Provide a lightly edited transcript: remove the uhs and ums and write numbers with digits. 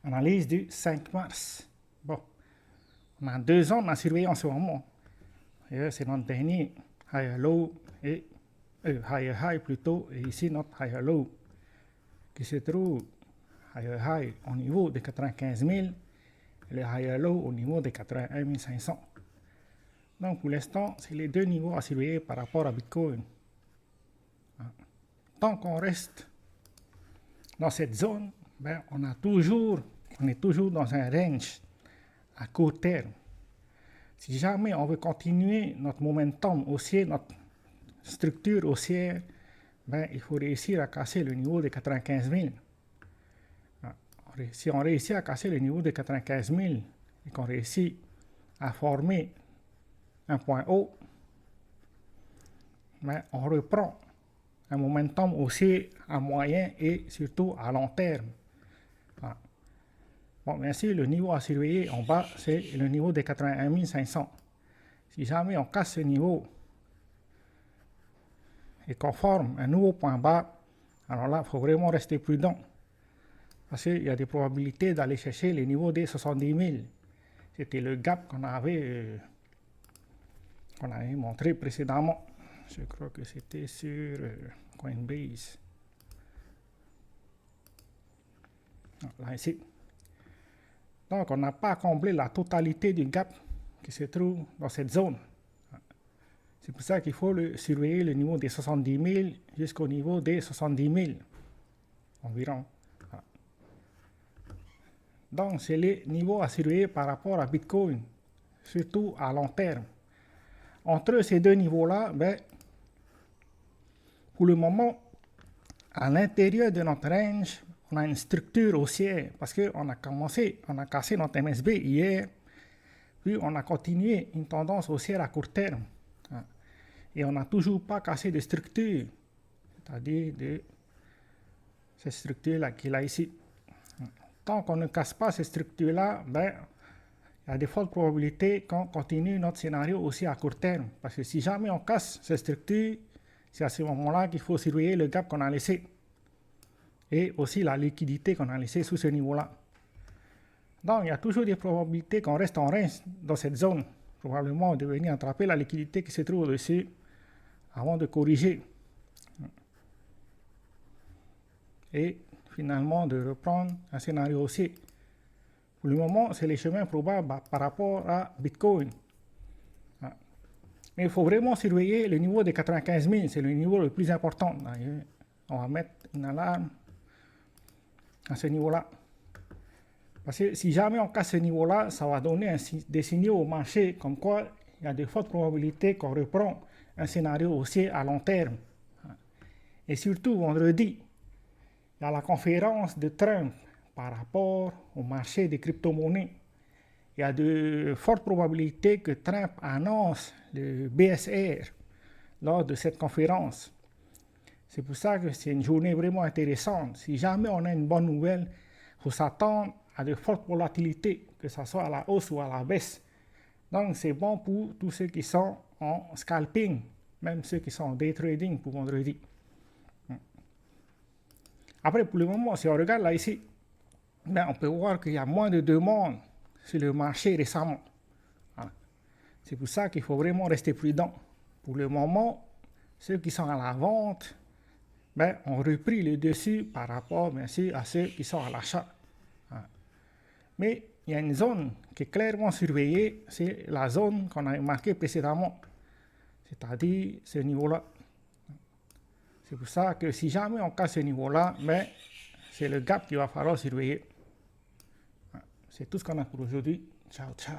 Analyse du 5 mars. Bon, on a 2 ans à surveiller en ce moment. C'est notre dernier higher low et higher high plutôt, et ici notre higher low qui se trouve higher high au niveau de 95 000 et le higher low au niveau de 81 500. Donc pour l'instant, c'est les deux niveaux à surveiller par rapport à Bitcoin. Tant qu'on reste dans cette zone, ben, on est toujours dans un range à court terme. Si jamais on veut continuer notre momentum haussier, notre structure haussière, ben, il faut réussir à casser le niveau de 95 000. Si on réussit à casser le niveau de 95 000 et qu'on réussit à former un point haut, ben, on reprend un momentum haussier à moyen et surtout à long terme. Bon, bien sûr, le niveau à surveiller en bas, c'est le niveau de 81 500. Si jamais on casse ce niveau et qu'on forme un nouveau point bas, alors là, il faut vraiment rester prudent. Parce qu'il y a des probabilités d'aller chercher les niveaux des 70 000. C'était le gap qu'on avait montré précédemment. Je crois que c'était sur Coinbase. Là, ici. Donc, on n'a pas comblé la totalité du gap qui se trouve dans cette zone. C'est pour ça qu'il faut surveiller le niveau des 70 000 jusqu'au niveau des 70 000 environ. Donc, c'est les niveaux à surveiller par rapport à Bitcoin, surtout à long terme. Entre ces deux niveaux-là, ben, pour le moment, à l'intérieur de notre range, on a une structure haussière parce qu'on a cassé notre MSB hier, puis on a continué une tendance haussière à court terme. Et on n'a toujours pas cassé de structure, c'est-à-dire de cette structure-là qui est là ici. Tant qu'on ne casse pas ces structures-là, ben, il y a de fortes probabilités qu'on continue notre scénario aussi à court terme. Parce que si jamais on casse ces structures, c'est à ce moment-là qu'il faut surveiller le gap qu'on a laissé. Et aussi la liquidité qu'on a laissée sous ce niveau-là. Donc, il y a toujours des probabilités qu'on reste en range dans cette zone. Probablement de venir attraper la liquidité qui se trouve au-dessus avant de corriger. Et finalement de reprendre un scénario haussier. Pour le moment, c'est les chemins probables par rapport à Bitcoin. Mais il faut vraiment surveiller le niveau de 95 000, c'est le niveau le plus important. On va mettre une alarme à ce niveau-là. Parce que si jamais on casse ce niveau-là, ça va donner des signaux au marché comme quoi il y a de fortes probabilités qu'on reprend un scénario haussier à long terme. Et surtout, vendredi, il y a la conférence de Trump par rapport au marché des crypto-monnaies. Il y a de fortes probabilités que Trump annonce le BSR lors de cette conférence. C'est pour ça que c'est une journée vraiment intéressante. Si jamais on a une bonne nouvelle, il faut s'attendre à de fortes volatilités, que ce soit à la hausse ou à la baisse. Donc c'est bon pour tous ceux qui sont en scalping, même ceux qui sont en day trading pour vendredi. Après, pour le moment, si on regarde là ici, ben, on peut voir qu'il y a moins de demandes sur le marché récemment. C'est pour ça qu'il faut vraiment rester prudent. Pour le moment, ceux qui sont à la vente ben, ont repris le dessus par rapport, bien sûr, à ceux qui sont à l'achat. Mais il y a une zone qui est clairement surveillée, c'est la zone qu'on a marquée précédemment, c'est-à-dire ce niveau-là. C'est pour ça que si jamais on casse ce niveau-là, ben, c'est le gap qu'il va falloir surveiller. C'est tout ce qu'on a pour aujourd'hui. Ciao, ciao.